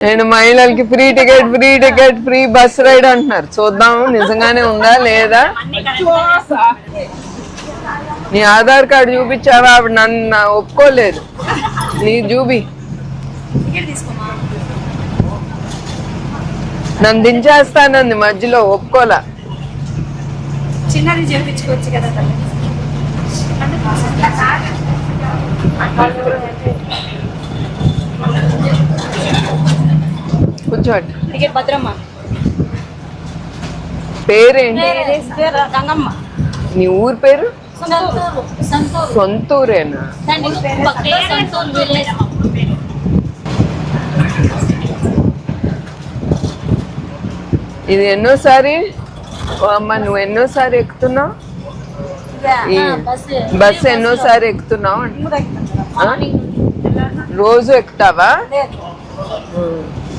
నేను మహిళలకి free ticket free bus ride అంటున్నారు. చూద్దాము నిజంగానే ఉందా లేదా. నీ ఆధార్ కార్డు చూపించావా? ఆవిడ నన్ను ఒప్పుకోలేదు. నీ చూపి. నన్ను దించేస్తానంది మధ్యలో, ఒప్పుకోలా. చిన్నది చేయించుకోవచ్చు కదా. కూర్చోండి. టికెట్ భద్రమ్మ. పేరేంటి? గంగమ్మ. నీ ఊరు పేరు? సొంతూరు. సొంతూరేనా? ఇది ఎన్నోసారి? అమ్మ నువ్వు ఎన్నోసారి ఎక్కుతున్నావు? బస్సు ఎన్నోసారి ఎక్కుతున్నావు? రోజు ఎక్కుతావా?